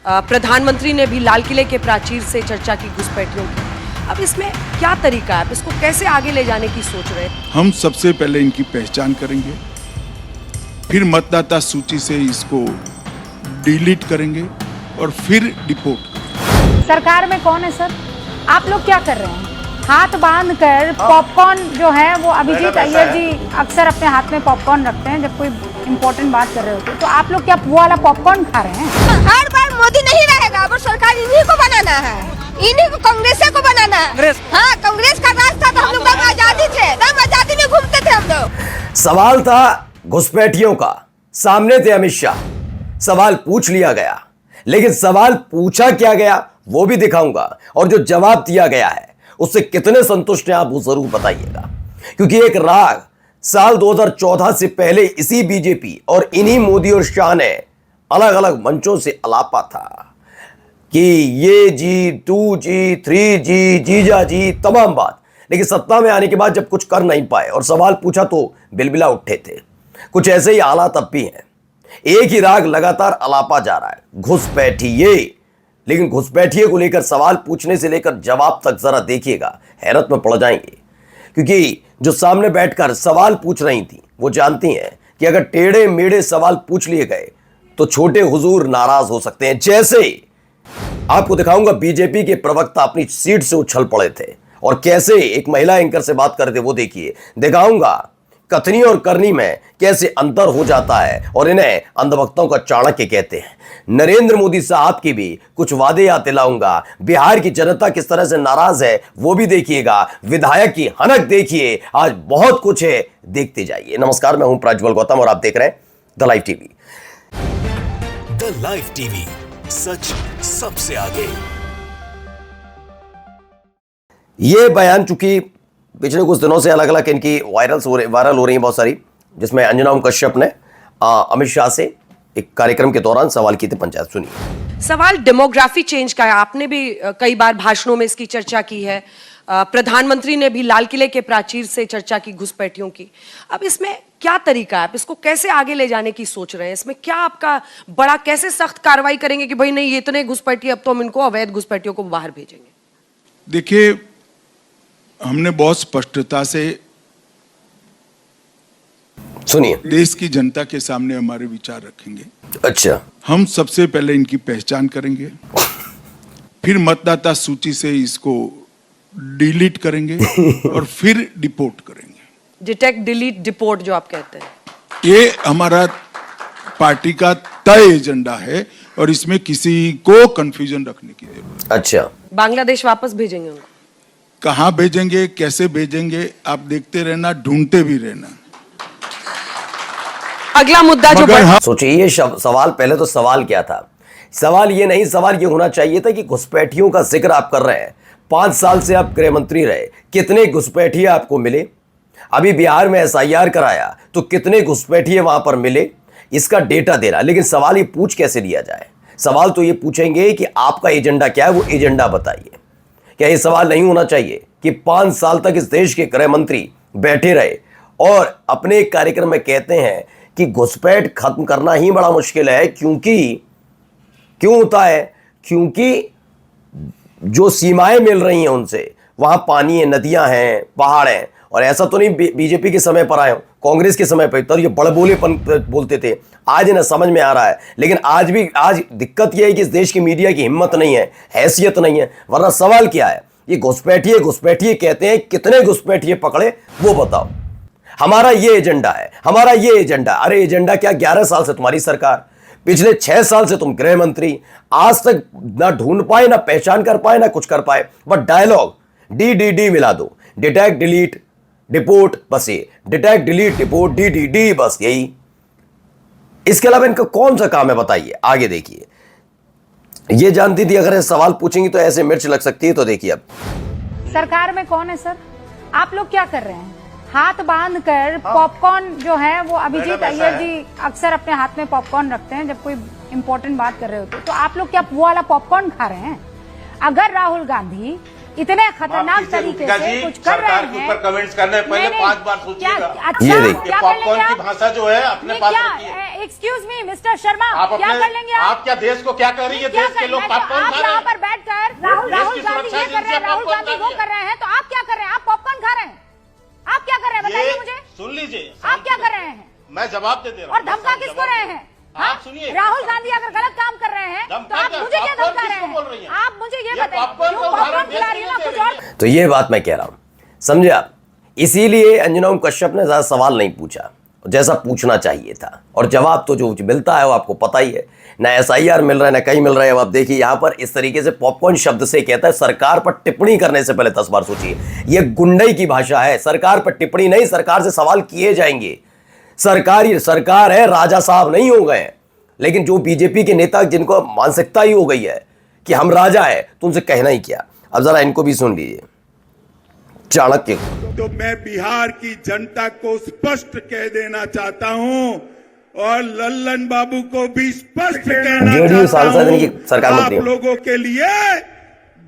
प्रधानमंत्री ने भी लाल किले के प्राचीर से चर्चा की घुसपैठियों की। अब इसमें क्या तरीका है, आप इसको कैसे आगे ले जाने की सोच रहे हैं? हम सबसे पहले इनकी पहचान करेंगे, फिर मतदाता सूची से इसको डिलीट करेंगे और फिर डिपोर्ट करेंगे। सरकार में कौन है सर? आप लोग क्या कर रहे हैं? हाथ बांध कर पॉपकॉर्न जो है वो अभिजीत अय्यर जी अक्सर अपने हाथ में पॉपकॉर्न रखते हैं जब कोई इम्पोर्टेंट बात कर रहे होते हैं, तो आप लोग क्या वो वाला पॉपकॉर्न खा रहे हैं? हर बार मोदी नहीं रहेगा, अब सरकार इन्हीं को बनाना है, इन्हीं को कांग्रेस को बनाना है। हाँ, कांग्रेस का राज था तो हम लोग आजादी थे, हम आजादी में घूमते थे हम लोग। सवाल था घुसपैठियों का, सामने थे अमित शाह, सवाल पूछ लिया गया, लेकिन सवाल पूछा क्या गया वो भी दिखाऊंगा, और जो जवाब दिया गया है उससे कितने संतुष्ट हैं आप वो जरूर बताइएगा। क्योंकि एक राग साल 2014 से पहले इसी बीजेपी और इन्हीं मोदी और शाह ने अलग अलग मंचों से अलापा था कि ये जी, 2G, 3G, जीजा जी, तमाम बात, लेकिन सत्ता में आने के बाद जब कुछ कर नहीं पाए और सवाल पूछा तो बिलबिला उठे थे। कुछ ऐसे ही हालात अब भी हैं। एक ही राग लगातार अलापा जा रहा है, घुसपैठिए। लेकिन घुसपैठिए को लेकर सवाल पूछने से लेकर जवाब तक जरा देखिएगा, हैरत में पड़ जाएंगे। क्योंकि जो सामने बैठकर सवाल पूछ रही थी वो जानती हैं कि अगर टेढ़े मेढ़े सवाल पूछ लिए गए तो छोटे हुजूर नाराज हो सकते हैं। जैसे आपको दिखाऊंगा बीजेपी के प्रवक्ता अपनी सीट से उछल पड़े थे और कैसे एक महिला एंकर से बात करते, वो देखिए। दिखाऊंगा कथनी और करनी में कैसे अंतर हो जाता है और इन्हें अंधभक्तों का चाणक्य कहते हैं। नरेंद्र मोदी साहब की भी कुछ वादे याद दिलाऊंगा। बिहार की जनता किस तरह से नाराज है वो भी देखिएगा। विधायक की हनक देखिए, आज बहुत कुछ है, देखते जाइए। नमस्कार, मैं हूं प्रज्वल गौतम और आप देख रहे हैं the live TV. The live TV, सच सबसे आगे। ये बयान चूंकि पिछले कुछ दिनों से अलग अलग इनकी वायरल हो रही है बहुत सारी, जिसमें अंजना ओम कश्यप ने अमित शाह से एक कार्यक्रम के दौरान सवाल किए थे। पंचायत सुनिए। सवाल डेमोग्राफी चेंज का है। आपने भी कई बार भाषणों में इसकी चर्चा की है। प्रधानमंत्री ने भी लाल किले के प्राचीर से चर्चा की घुसपैठियों की। अब इसमें क्या तरीका है, आप इसको कैसे आगे ले जाने की सोच रहे हैं? इसमें क्या आपका बड़ा, कैसे सख्त कार्रवाई करेंगे कि भाई नहीं, ये इतने घुसपैठी, अब तो हम इनको अवैध घुसपैठियों को बाहर भेजेंगे? देखिए, हमने बहुत स्पष्टता से सुनिए, देश की जनता के सामने हमारे विचार रखेंगे। अच्छा, हम सबसे पहले इनकी पहचान करेंगे, फिर मतदाता सूची से इसको डिलीट करेंगे और फिर डिपोर्ट करेंगे। डिटेक्ट, डिलीट, डिपोर्ट जो आप कहते हैं, ये हमारा पार्टी का तय एजेंडा है और इसमें किसी को कंफ्यूजन रखने की जरूरत है। अच्छा, बांग्लादेश वापस भेजेंगे उनको? कहां भेजेंगे, कैसे भेजेंगे, आप देखते रहना, ढूंढते भी रहना। अगला मुद्दा जो सोचिए, ये सवाल, पहले तो सवाल क्या था? सवाल ये नहीं, सवाल ये होना चाहिए था कि घुसपैठियों का जिक्र आप कर रहे हैं। 5 साल से आप गृह मंत्री रहे, कितने घुसपैठिए आपको मिले? अभी बिहार में SIR कराया तो कितने घुसपैठिए वहां पर मिले? इसका डेटा देना। लेकिन सवाल ये पूछ कैसे लिया जाए? सवाल तो ये पूछेंगे कि आपका एजेंडा क्या है, वो एजेंडा बताइए। क्या ये सवाल नहीं होना चाहिए कि 5 साल तक इस देश के गृह मंत्री बैठे रहे और अपने एक कार्यक्रम में कहते हैं कि घुसपैठ खत्म करना ही बड़ा मुश्किल है? क्यों होता है? क्योंकि जो सीमाएं मिल रही हैं उनसे, वहां पानी है, नदियां हैं, पहाड़ हैं। और ऐसा तो नहीं बीजेपी के समय पर आए हो, कांग्रेस के समय पर तो ये बड़बोलेपन बोलते थे, आज इन्हें समझ में आ रहा है। लेकिन आज दिक्कत यह है कि इस देश की मीडिया की हिम्मत नहीं है, हैसियत नहीं है। वरना सवाल क्या है? ये घुसपैठिए कहते हैं, कितने घुसपैठिए पकड़े वो बताओ। हमारा ये एजेंडा है, हमारा ये एजेंडा। अरे एजेंडा क्या, 11 साल से तुम्हारी सरकार, पिछले 6 साल से तुम गृह मंत्री, आज तक ना ढूंढ पाए, ना पहचान कर पाए, ना कुछ कर पाए। बट डायलॉग डी मिला दो, डिटेक्ट, डिलीट, डिपोर्ट, बस ये डिटेक्ट, डिलीट, डिपोर्ट, डी, बस यही। इसके अलावा इनका कौन सा काम है बताइए? आगे देखिए। ये जानती थी अगर ये सवाल पूछेंगी तो ऐसे मिर्च लग सकती है। तो देखिए, अब सरकार में कौन है सर? आप लोग क्या कर रहे हैं? हाथ बांध कर पॉपकॉर्न जो है वो अभिजीत अय्यर जी अक्सर अपने हाथ में पॉपकॉर्न रखते हैं जब कोई इम्पोर्टेंट बात कर रहे होते हैं, तो आप लोग क्या वो वाला पॉपकॉर्न खा रहे हैं? अगर राहुल गांधी इतने खतरनाक तरीके से कुछ कर रहे सरकार के हैं। ऊपर कमेंट्स करने पहले नहीं, 5 बार क्या- सोचिएगा। अच्छा, ये देखिए। क्या कर लेंगे पॉपकॉर्न की आप? भाषा जो है अपने नहीं, पास क्या रखिए। एक्सक्यूज मी मिस्टर शर्मा, आप क्या अपने कर लेंगे आप क्या देश को क्या कर रही है? क्या देश के कर- लोग मैं- पॉपकॉर्न आप खा रहे यहाँ हैं। पर बैठकर राहुल देश की गांधी सुरक्षा ये कर रहे हैं, एजेंसी राहुल पॉपकॉर्न गांधी खा वो रही है। कर रहे हैं, तो आप क्या कर रहे हैं? आप पॉपकॉर्न खा रहे हैं, आप क्या कर रहे हैं बताइए ये मुझे। सुन लीजिए, आप क्या कर रहे हैं मैं जवाब दे रहा हूँ। और धमका किसको रहे हैं? हाँ? आप सुनिए, राहुल गांधी अगर गलत काम कर रहे हैं तो धमका आप क्या? मुझे क्या पॉपकॉर्न धमका रहे किसको बोल रही हैं? हैं? आप मुझे ये ये बताइए, पॉपकॉर्न क्यों का उदाहरण पॉपकॉर्न खिला रही है ना देश के कुछ लिए और। तो ये बात मैं कह रहा हूं, समझे आप। इसीलिए अंजना ओम कश्यप ने ज्यादा सवाल नहीं पूछा जैसा पूछना चाहिए था, और जवाब तो जो मिलता है वो आपको पता ही है। ना SIR मिल रहा है, ना कहीं मिल रहा है। अब आप देखिए यहां पर इस तरीके से पॉपकॉर्न शब्द से कहता है, सरकार पर टिप्पणी करने से पहले 10 बार सोचिए। ये गुंडई की भाषा है। सरकार पर टिप्पणी नहीं, सरकार से सवाल किए जाएंगे। सरकार है, राजा साहब नहीं हो गए। लेकिन जो बीजेपी के नेता जिनको मानसिकता ही हो गई है कि हम राजा है, तो उनसे कहना ही क्या। अब जरा इनको भी सुन लीजिए। चाणक्य तो मैं बिहार की जनता को स्पष्ट कह देना चाहता हूं, और लल्लन बाबू को भी स्पष्ट कहना जेडीयू चाहता सांसद हूं, इनकी सरकार आप मंत्री हैं। लोगों के लिए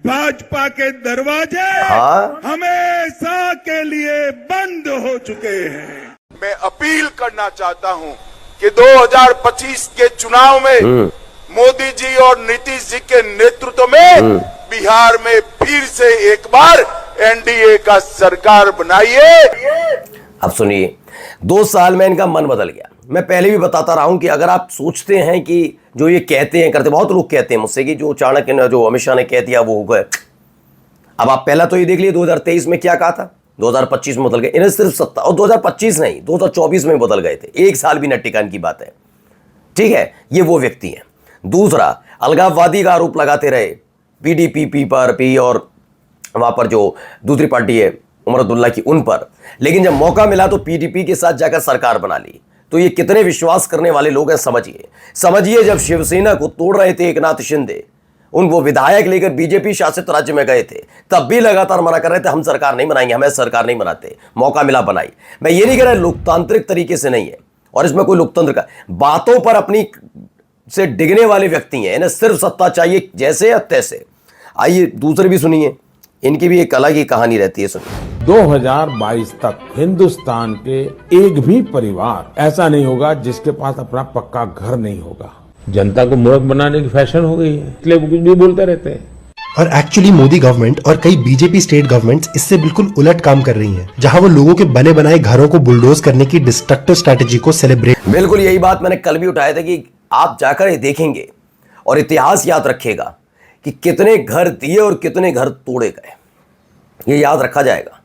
भाजपा के दरवाजे हाँ। हमेशा के लिए बंद हो चुके हैं। मैं अपील करना चाहता हूं कि 2025 के चुनाव में मोदी जी और नीतीश जी के नेतृत्व में बिहार में फिर से एक बार NDA का सरकार बनाइए। अब सुनिए, 2 साल में इनका मन बदल गया। मैं पहले भी बताता रहा हूं कि अगर आप सोचते हैं कि जो ये कहते हैं करते, बहुत लोग कहते हैं मुझसे कि जो चाणक्य ने, जो अमित शाह ने कह दिया वो हो गए। अब आप पहला तो ये देख लिए 2023 में क्या कहा था, 2025 में बदल गए। इन्हें सिर्फ सत्ता, और 2025 नहीं 2024 में बदल गए थे। 1 साल भी न टिकान की बात है। ठीक है, ये वो व्यक्ति हैं। दूसरा, अलगाववादी का आरोप लगाते रहे PDP पर भी, और वहां पर जो दूसरी पार्टी है उमर अब्दुल्ला की, उन पर। लेकिन जब मौका मिला तो PDP के साथ जाकर सरकार बना ली। तो ये कितने विश्वास करने वाले लोग हैं समझिए। जब शिवसेना को तोड़ रहे थे एकनाथ शिंदे, उनको विधायक लेकर बीजेपी शासित राज्य में गए थे, तब भी लगातार मना कर रहे थे हम सरकार नहीं बनाएंगे, हमें सरकार नहीं बनाते। मौका मिला बनाई। मैं ये नहीं कह रहा लोकतांत्रिक तरीके से नहीं है, और इसमें कोई लोकतंत्र का बातों पर अपनी से डिगने वाले व्यक्ति हैं। इन्हें सिर्फ सत्ता चाहिए, जैसे या तैसे। आइए दूसरे भी सुनिए, इनकी भी एक अलग ही कहानी रहती है। सुनिए। 2022 तक हिंदुस्तान के एक भी परिवार ऐसा नहीं होगा जिसके पास अपना पक्का घर नहीं होगा। जनता को मूर्ख बनाने की फैशन हो गई है, इसलिए वो कुछ भी बोलते रहते हैं। और एक्चुअली मोदी गवर्नमेंट और कई बीजेपी स्टेट गवर्नमेंट्स इससे बिल्कुल उलट काम कर रही हैं, जहां वो लोगों के बने बनाए घरों को बुलडोज करने की डिस्ट्रक्टिव स्ट्रेटेजी को सेलिब्रेट। बिल्कुल यही बात मैंने कल भी उठाया था कि आप जाकर ये देखेंगे और इतिहास याद रखेगा कि कितने घर दिए और कितने घर तोड़े गए। ये याद रखा जाएगा।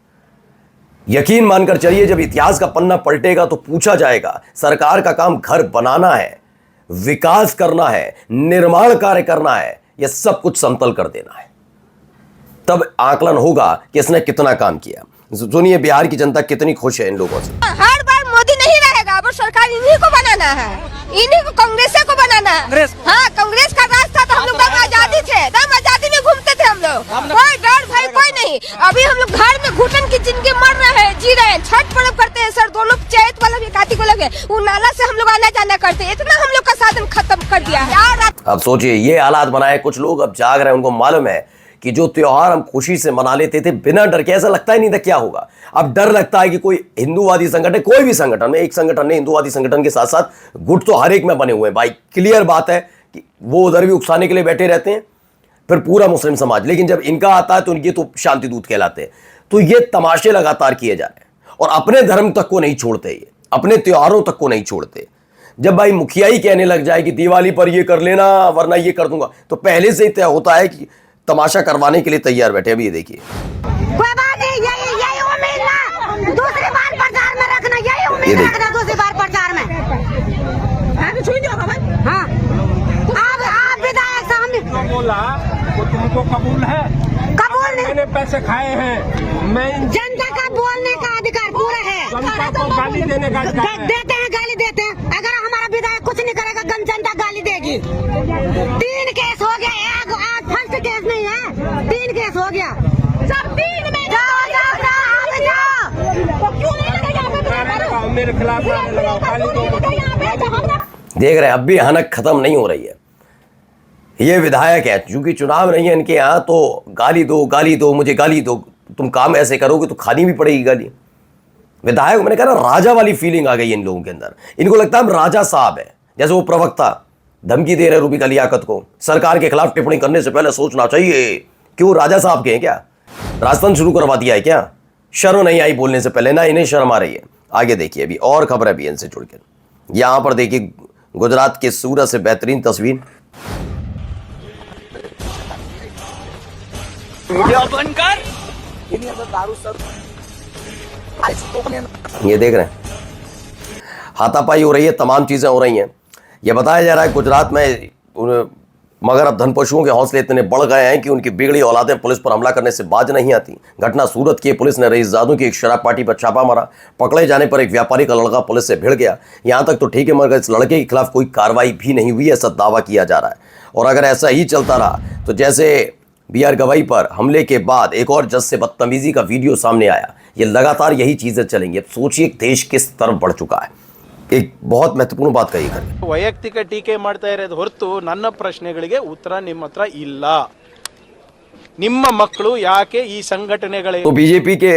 यकीन मानकर चलिए, जब इतिहास का पन्ना पलटेगा तो पूछा जाएगा सरकार का काम घर बनाना है, विकास करना है, निर्माण कार्य करना है, यह सब कुछ समतल कर देना है। तब आकलन होगा कि इसने कितना काम किया। सुनिए बिहार की जनता कितनी खुश है इन लोगों से। हर बार मोदी नहीं रहेगा, अब सरकार इन्हीं को बनाना है, इन्हीं को कांग्रेस को बनाना है। हाँ, कांग्रेस का राज था तो हम लोग आजादी थे, दम आजादी में घूमते थे हम लोग, कोई डर भय कोई नहीं। अभी हम लोग घर में घुटन की जिंदगी मर रहे हैं, जी रहे हैं। छठ पर्व करते हैं सर, 2 लोग चैत वाला भी कार्तिक वाला भी, वो नाला से हम लोग आना जाना करते हैं। इतना हम लोग का साधन खत्म कर दिया है। अब सोचिए, ये हालात बनाए, कुछ लोग अब जाग रहे हैं, उनको मालूम है कि जो त्योहार हम खुशी से मना लेते थे बिना डर के, ऐसा लगता ही नहीं था क्या होगा। अब डर लगता है कि कोई हिंदूवादी संगठन, कोई भी संगठन में, एक संगठन ने हिंदूवादी संगठन के साथ साथ गुट तो हर एक में बने हुए हैं भाई। क्लियर बात है कि वो उधर भी उकसाने के लिए बैठे रहते हैं, फिर पूरा मुस्लिम समाज। लेकिन जब इनका आता है तो ये तो शांति दूत कहलाते हैं। तो ये तमाशे लगातार किए जा रहे हैं, और अपने धर्म तक को नहीं छोड़ते, ये अपने त्योहारों तक को नहीं छोड़ते। जब भाई मुखिया ही कहने लग जाए कि दिवाली पर ये कर लेना वरना ये कर दूंगा, तो पहले से ही तय होता है कि तमाशा करवाने के लिए तैयार बैठे। अभी ये देखिए, कोई बात नहीं, यही उम्मीद ना दूसरी बार प्रचार में रखना, यही उम्मीद रखना दूसरी बार प्रचार में। हाँ, आप विधायक साहब बोला वो तुमको कबूल है? कबूल नहीं, मैंने पैसे खाए हैं। मैं जनता का बोलने का अधिकार पूरा है, जनता को गाली देने का अधिकार है। देते हैं, गाली देते हैं। अगर हमारा विधायक कुछ नहीं करेगा, जनता गाली देगी। 3 केस हो गया, एक आज फर्स्ट केस नहीं है, 3 केस हो गया। सब 3 में जाओ। क्यों नहीं लगेगा मेरे खिलाफ देख रहे हैं अब भी हनक खत्म नहीं हो रही है। ये विधायक है, चूंकि चुनाव नहीं है इनके यहाँ, तो गाली दो मुझे गाली दो, तुम काम ऐसे करोगे तो खानी भी पड़ेगी गाली। विधायक, मैंने कहा ना, राजा वाली फीलिंग आ गई इन लोगों के अंदर। इनको लगता है हम राजा साहब है। जैसे वो प्रवक्ता धमकी दे रहे रूबिका लियाकत को, सरकार के खिलाफ टिप्पणी करने से पहले सोचना चाहिए। क्यों, राजा साहब के हैं क्या? राजतंत्र शुरू करवा दिया है क्या? शर्म नहीं आई बोलने से पहले? ना, इन्हें शर्म आ रही है। आगे देखिए, अभी और खबर है भी इनसे जुड़ के। यहां पर देखिए गुजरात के सूरत से बेहतरीन तस्वीर। ये देख रहे हैं, हाथापाई हो रही है, तमाम चीजें हो रही हैं। यह बताया जा रहा है गुजरात में मगर अब धन पशुओं के हौसले इतने बढ़ गए हैं कि उनकी बिगड़ी औलादें पुलिस पर हमला करने से बाज नहीं आती। घटना सूरत की। पुलिस ने रईसजादों की एक शराब पार्टी पर छापा मारा। पकड़े जाने पर एक व्यापारी का लड़का पुलिस से भिड़ गया। यहां तक तो ठीक है, मगर इस लड़के के खिलाफ कोई कार्रवाई भी नहीं हुई, ऐसा दावा किया जा रहा है। और अगर ऐसा ही चलता रहा तो जैसे BR गवाई पर हमले के बाद एक और जज से बदतमीजी का वीडियो सामने आया, ये लगातार यही चीजें चलेंगी। अब सोचिए देश किस तरफ बढ़ चुका है। एक बहुत महत्वपूर्ण बात कही कर, ವೈಯಕ್ತಿಕ ಟೀಕೆ ಮಾಡ್ತಾ ಇರೋದು ಹೊರತು ನನ್ನ ಪ್ರಶ್ನೆಗಳಿಗೆ ಉತ್ತರ ನಿಮ್ಮ ಹತ್ರ ಇಲ್ಲ. ನಿಮ್ಮ ಮಕ್ಕಳು ಯಾಕೆ ಈ ಸಂಘಟನೆಗಳ तो बीजेपी के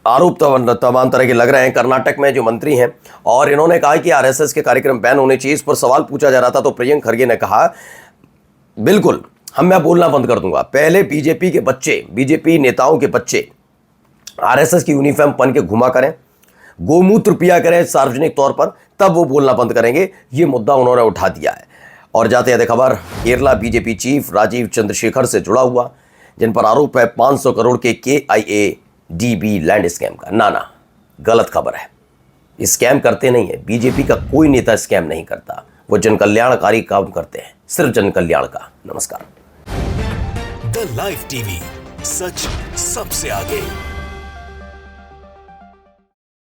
आरोप तमाम तरह के लग रहे हैं। कर्नाटक में जो मंत्री हैं और इन्होंने कहा कि RSS के कार्यक्रम बैन होने चाहिए। इस पर सवाल पूछा जा रहा था तो प्रियंक खरगे ने कहा, बिल्कुल मैं बोलना बंद कर दूंगा। पहले बीजेपी के बच्चे, बीजेपी नेताओं के बच्चे RSS की यूनिफॉर्म पहन के घुमा करें, गोमूत्र पिया करें सार्वजनिक तौर पर, तब वो बोलना बंद करेंगे। ये मुद्दा उन्होंने उठा दिया है। और जाते जाते खबर केरला बीजेपी चीफ राजीव चंद्रशेखर से जुड़ा हुआ, जिन पर आरोप है 500 करोड़ के KIADB लैंड स्कैम का। ना, गलत खबर है। स्कैम करते नहीं है, बीजेपी का कोई नेता स्कैम नहीं करता। वो जन कल्याणकारी काम करते हैं, सिर्फ जन कल्याण का। नमस्कार। द लाइव टीवी, सच सबसे आगे।